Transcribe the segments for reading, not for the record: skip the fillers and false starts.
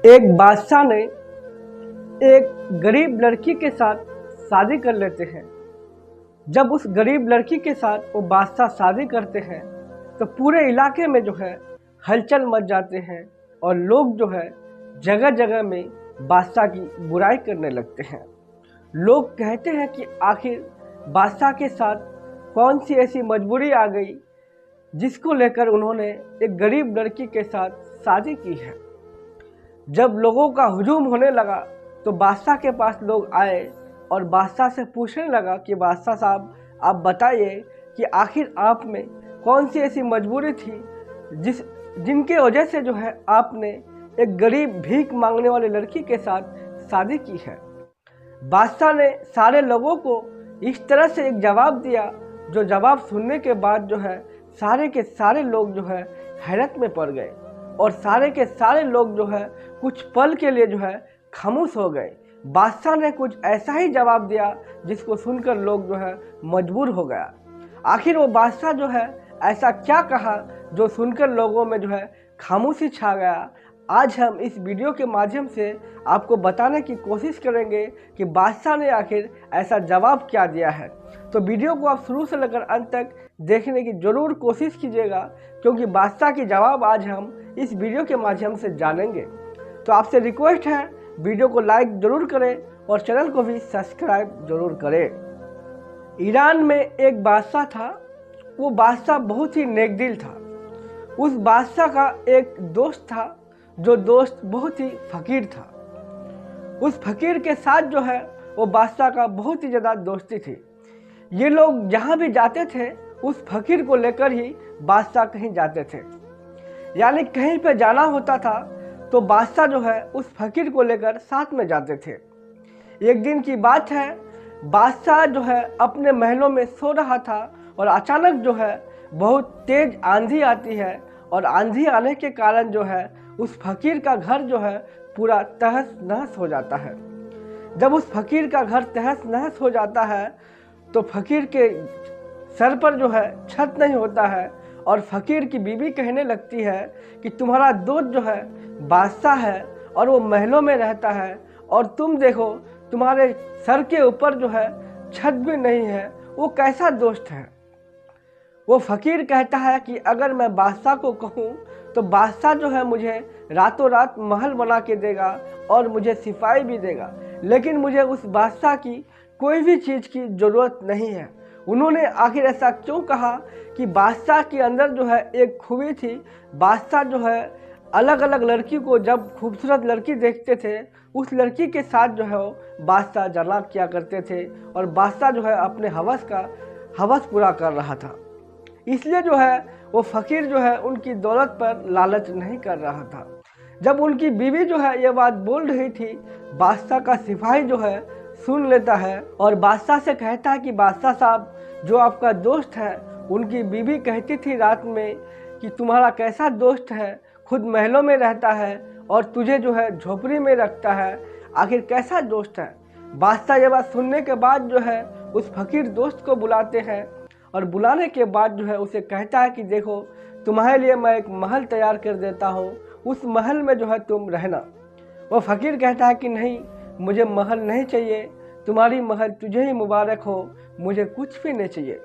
एक बादशाह ने एक गरीब लड़की के साथ शादी कर लेते हैं। जब उस गरीब लड़की के साथ वो बादशाह शादी करते हैं तो पूरे इलाके में जो है हलचल मच जाते हैं और लोग जो है जगह जगह में बादशाह की बुराई करने लगते हैं। लोग कहते हैं कि आखिर बादशाह के साथ कौन सी ऐसी मजबूरी आ गई जिसको लेकर उन्होंने एक गरीब लड़की के साथ शादी की है। जब लोगों का हुजूम होने लगा तो बादशाह के पास लोग आए और बादशाह से पूछने लगा कि बादशाह साहब आप बताइए कि आखिर आप में कौन सी ऐसी मजबूरी थी जिनके वजह से जो है आपने एक गरीब भीख मांगने वाली लड़की के साथ शादी की है। बादशाह ने सारे लोगों को इस तरह से एक जवाब दिया जो जवाब सुनने के बाद जो है सारे के सारे लोग जो है हैरत में पड़ गए और सारे के सारे लोग जो है कुछ पल के लिए जो है खामोश हो गए। बादशाह ने कुछ ऐसा ही जवाब दिया जिसको सुनकर लोग जो है मजबूर हो गया। आखिर वो बादशाह जो है ऐसा क्या कहा जो सुनकर लोगों में जो है खामोशी छा गया। आज हम इस वीडियो के माध्यम से आपको बताने की कोशिश करेंगे कि बादशाह ने आखिर ऐसा जवाब क्या दिया है। तो वीडियो को आप शुरू से लेकर अंत तक देखने की ज़रूर कोशिश कीजिएगा क्योंकि बादशाह की जवाब आज हम इस वीडियो के माध्यम से जानेंगे। तो आपसे रिक्वेस्ट है वीडियो को लाइक ज़रूर करें और चैनल को भी सब्सक्राइब ज़रूर करें। ईरान में एक बादशाह था। वो बादशाह बहुत ही नेकदिल था। उस बादशाह का एक दोस्त था जो दोस्त बहुत ही फकीर था। उस फकीर के साथ जो है वो बादशाह का बहुत ही ज़्यादा दोस्ती थी। ये लोग जहाँ भी जाते थे उस फकीर को लेकर ही बादशाह कहीं जाते थे, यानी कहीं पे जाना होता था तो बादशाह जो है उस फकीर को लेकर साथ में जाते थे। एक दिन की बात है, बादशाह जो है अपने महलों में सो रहा था और अचानक जो है बहुत तेज आंधी आती है और आंधी आने के कारण जो है उस फकीर का घर जो है पूरा तहस नहस हो जाता है। जब उस फकीर का घर तहस नहस हो जाता है तो फकीर के सर पर जो है छत नहीं होता है और फकीर की बीवी कहने लगती है कि तुम्हारा दोस्त जो है बादशाह है और वो महलों में रहता है और तुम देखो तुम्हारे सर के ऊपर जो है छत भी नहीं है, वो कैसा दोस्त है। वो फकीर कहता है कि अगर मैं बादशाह को कहूँ तो बादशाह जो है मुझे रातों रात महल बना के देगा और मुझे सिपाही भी देगा, लेकिन मुझे उस बादशाह की कोई भी चीज़ की ज़रूरत नहीं है। उन्होंने आखिर ऐसा क्यों कहा कि बादशाह के अंदर जो है एक खूबी थी। बादशाह जो है अलग अलग लड़की को जब खूबसूरत लड़की देखते थे उस लड़की के साथ जो है वो बादशाह जनाब किया करते थे और बादशाह जो है अपने हवस पूरा कर रहा था। इसलिए जो है वो फकीर जो है उनकी दौलत पर लालच नहीं कर रहा था। जब उनकी बीवी जो है ये बात बोल रही थी, बादशाह का सिपाही जो है सुन लेता है और बादशाह से कहता है कि बादशाह साहब, जो आपका दोस्त है उनकी बीवी कहती थी रात में कि तुम्हारा कैसा दोस्त है, खुद महलों में रहता है और तुझे जो है झोपड़ी में रखता है, आखिर कैसा दोस्त है। बादशाह ये बात सुनने के बाद जो है उस फकीर दोस्त को बुलाते हैं और बुलाने के बाद जो है उसे कहता है कि देखो तुम्हारे लिए मैं एक महल तैयार कर देता हूँ, उस महल में जो है तुम रहना। वो फकीर कहता है कि नहीं, मुझे महल नहीं चाहिए, तुम्हारी महल तुझे ही मुबारक हो, मुझे कुछ भी नहीं चाहिए।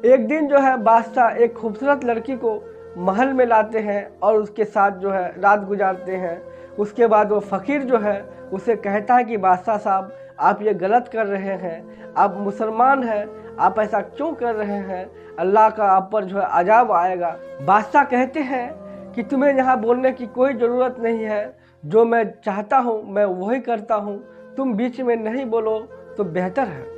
एक दिन जो है बादशाह एक खूबसूरत लड़की को महल में लाते हैं और उसके साथ जो है रात गुजारते हैं। उसके बाद वो फ़कीर जो है उसे कहता है कि बादशाह साहब, आप ये गलत कर रहे हैं, आप मुसलमान हैं, आप ऐसा क्यों कर रहे हैं, अल्लाह का आप पर जो है अजाब आएगा। बादशाह कहते हैं कि तुम्हें यहाँ बोलने की कोई ज़रूरत नहीं है, जो मैं चाहता हूँ मैं वही करता हूँ, तुम बीच में नहीं बोलो तो बेहतर है।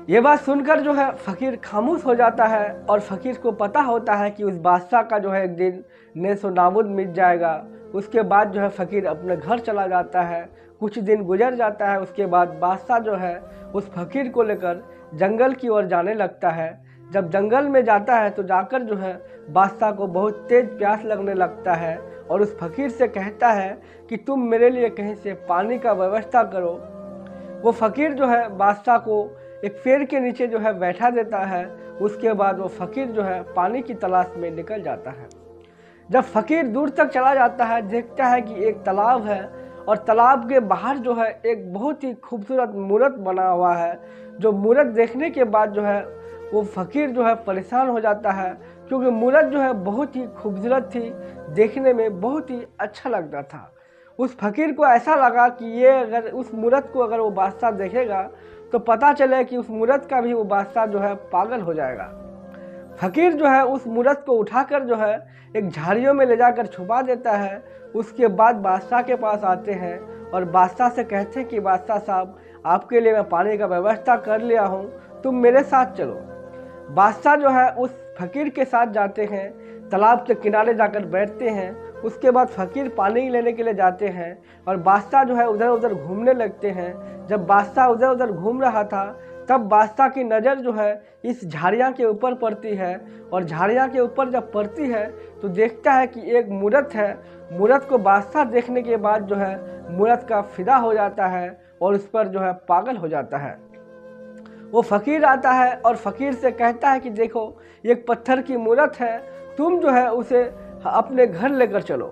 ये बात सुनकर जो है फ़कीर खामोश हो जाता है और फ़कीर को पता होता है कि उस बादशाह का जो है एक दिन नेस्तो नाबूद मिट जाएगा। उसके बाद जो है फ़कीर अपने घर चला जाता है। कुछ दिन गुजर जाता है, उसके बाद बादशाह जो है उस फ़कीर को लेकर जंगल की ओर जाने लगता है। जब जंगल में जाता है तो जाकर जो है बादशाह को बहुत तेज़ प्यास लगने लगता है और उस फ़कीर से कहता है कि तुम मेरे लिए कहीं से पानी का व्यवस्था करो। वो फ़कीर जो है बादशाह को एक पेड़ के नीचे जो है बैठा देता है। उसके बाद वो फ़कीर जो है पानी की तलाश में निकल जाता है। जब फ़कीर दूर तक चला जाता है, देखता है कि एक तालाब है और तालाब के बाहर जो है एक बहुत ही खूबसूरत मूर्त बना हुआ है। जो मूर्त देखने के बाद जो है वो फ़कीर जो है परेशान हो जाता है, क्योंकि मूर्त जो है बहुत ही खूबसूरत थी, देखने में बहुत ही अच्छा लगता था। उस फ़कीर को ऐसा लगा कि ये अगर उस मूर्त को अगर वो बादशाह देखेगा तो पता चले कि उस मूर्त का भी वो बादशाह जो है पागल हो जाएगा। फ़कीर जो है उस मूर्त को उठाकर जो है एक झाड़ियों में ले जाकर छुपा देता है। उसके बाद बादशाह के पास आते हैं और बादशाह से कहते हैं कि बादशाह साहब, आपके लिए मैं पानी का व्यवस्था कर लिया हूँ, तुम मेरे साथ चलो। बादशाह जो है उस फ़कीर के साथ जाते हैं, तालाब के किनारे जाकर बैठते हैं। उसके बाद फ़कीर पानी लेने के लिए जाते हैं और बादशाह जो है उधर उधर घूमने लगते हैं। जब बादशाह उधर उधर घूम रहा था तब बादशाह की नज़र जो है इस झाड़ियाँ के ऊपर पड़ती है और झाड़ियाँ के ऊपर जब पड़ती है तो देखता है कि एक मूर्त है। मूर्त को बादशाह देखने के बाद जो है मूर्त का फिदा हो जाता है और उस पर जो है पागल हो जाता है। वो फ़कीर आता है और फ़कीर से कहता है कि देखो, एक पत्थर की मूर्त है, तुम जो है उसे अपने घर लेकर चलो।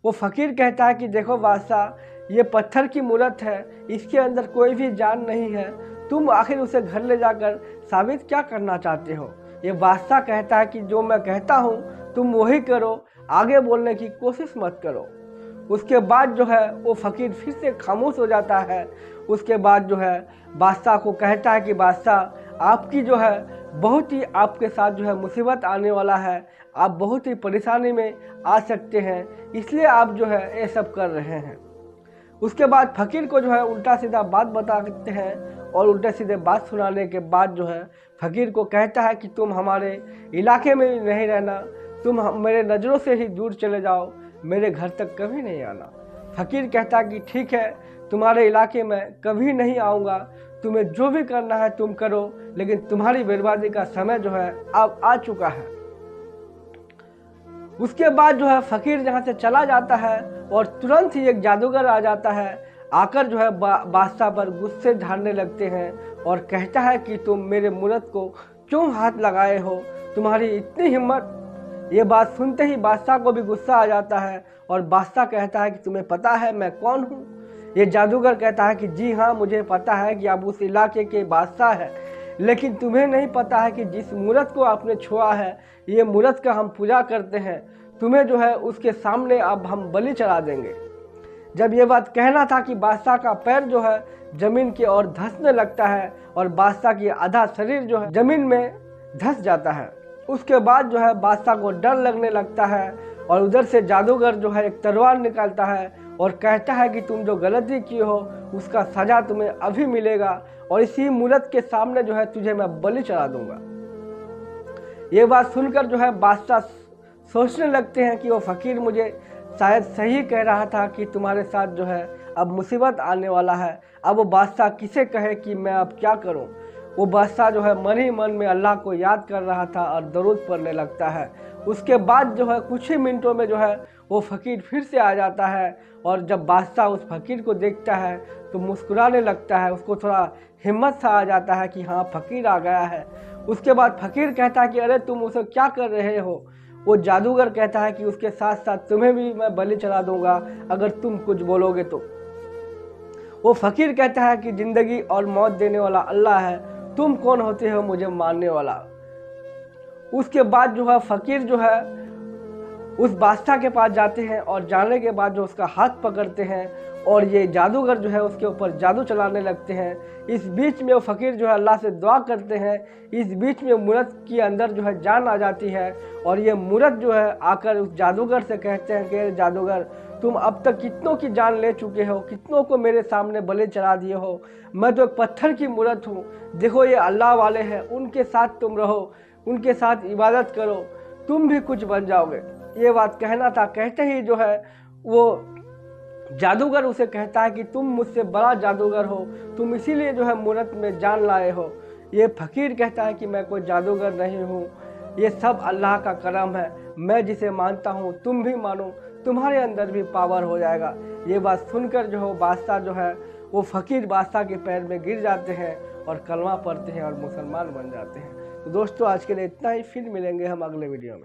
वो फ़कीर कहता है कि देखो बादशाह, ये पत्थर की मूर्त है, इसके अंदर कोई भी जान नहीं है, तुम आखिर उसे घर ले जाकर साबित क्या करना चाहते हो। ये बादशाह कहता है कि जो मैं कहता हूँ तुम वही करो, आगे बोलने की कोशिश मत करो। उसके बाद जो है वो फ़कीर फिर से खामोश हो जाता है। उसके बाद जो है बादशाह को कहता है कि बादशाह, आपकी जो है बहुत ही आपके साथ जो है मुसीबत आने वाला है, आप बहुत ही परेशानी में आ सकते हैं, इसलिए आप जो है ये सब कर रहे हैं। उसके बाद फ़कीर को जो है उल्टा सीधा बात बताते हैं और उल्टे सीधे बात सुनाने के बाद जो है फ़कीर को कहता है कि तुम हमारे इलाके में नहीं रहना, तुम मेरे नज़रों से ही दूर चले जाओ, मेरे घर तक कभी नहीं आना। फ़कीर कहता है कि ठीक है, तुम्हारे इलाके में कभी नहीं आऊँगा, तुम्हें जो भी करना है तुम करो, लेकिन तुम्हारी बर्बादी का समय जो है अब आ चुका है। उसके बाद जो है फ़कीर जहाँ से चला जाता है और तुरंत ही एक जादूगर आ जाता है, आकर जो है बादशाह पर गुस्से झाड़ने लगते हैं और कहता है कि तुम मेरे मूर्त को क्यों हाथ लगाए हो, तुम्हारी इतनी हिम्मत। ये बात सुनते ही बादशाह को भी गुस्सा आ जाता है और बादशाह कहता है कि तुम्हें पता है मैं कौन हूँ। ये जादूगर कहता है कि जी हाँ, मुझे पता है कि आप उस इलाके के बादशाह हैं, लेकिन तुम्हें नहीं पता है कि जिस मूर्त को आपने छुआ है, ये मूर्त का हम पूजा करते हैं, तुम्हें जो है उसके सामने अब हम बलि चढ़ा देंगे। जब ये बात कहना था कि बादशाह का पैर जो है ज़मीन की ओर धंसने लगता है और बादशाह की आधा शरीर जो है ज़मीन में धंस जाता है। उसके बाद जो है बादशाह को डर लगने लगता है और उधर से जादूगर जो है एक तलवार निकालता है और कहता है कि तुम जो गलती की हो उसका सज़ा तुम्हें अभी मिलेगा और इसी मूर्त के सामने जो है तुझे मैं बलि चढ़ा दूंगा। ये बात सुनकर जो है बादशाह सोचने लगते हैं कि वो फ़कीर मुझे शायद सही कह रहा था कि तुम्हारे साथ जो है अब मुसीबत आने वाला है। अब वो बादशाह किसे कहे कि मैं अब क्या करूं। वो बादशाह जो है मन ही मन में अल्लाह को याद कर रहा था और दरूद पढ़ने लगता है। उसके बाद जो है कुछ ही मिनटों में जो है वो फ़कीर फिर से आ जाता है और जब बादशाह उस फ़कीर को देखता है तो मुस्कुराने लगता है। उसको थोड़ा हिम्मत सा आ जाता है कि हाँ, फ़कीर आ गया है। उसके बाद फ़कीर कहता है कि अरे तुम उसे क्या कर रहे हो। वो जादूगर कहता है कि उसके साथ साथ तुम्हें भी मैं बलि चढ़ा दूंगा अगर तुम कुछ बोलोगे तो। वो फ़कीर कहता है कि ज़िंदगी और मौत देने वाला अल्लाह है, तुम कौन होते हो मुझे मारने वाला। उसके बाद जो है फ़कीर जो है उस बादशाह के पास जाते हैं और जाने के बाद जो उसका हाथ पकड़ते हैं और ये जादूगर जो है उसके ऊपर जादू चलाने लगते हैं। इस बीच में वो फ़कीर जो है अल्लाह से दुआ करते हैं। इस बीच में मूर्त के अंदर जो है जान आ जाती है और ये मूर्त जो है आकर उस जादूगर से कहते हैं कि जादूगर, तुम अब तक कितनों की जान ले चुके हो, कितनों को मेरे सामने बलि चढ़ा दिए हो, मैं तो एक पत्थर की मूर्त हूँ। देखो ये अल्लाह वाले हैं, उनके साथ तुम रहो, उनके साथ इबादत करो, तुम भी कुछ बन जाओगे। ये बात कहना था। कहते ही जो है वो जादूगर उसे कहता है कि तुम मुझसे बड़ा जादूगर हो, तुम इसीलिए जो है मूर्त में जान लाए हो। ये फ़कीर कहता है कि मैं कोई जादूगर नहीं हूँ, ये सब अल्लाह का करम है, मैं जिसे मानता हूँ तुम भी मानो, तुम्हारे अंदर भी पावर हो जाएगा। ये बात सुनकर जो है बादशाह जो है वो फ़कीर बादशाह के पैर में गिर जाते हैं और कलमा पढ़ते हैं और मुसलमान बन जाते हैं। तो दोस्तों आज के लिए इतना ही, फिर मिलेंगे हम अगले वीडियो में।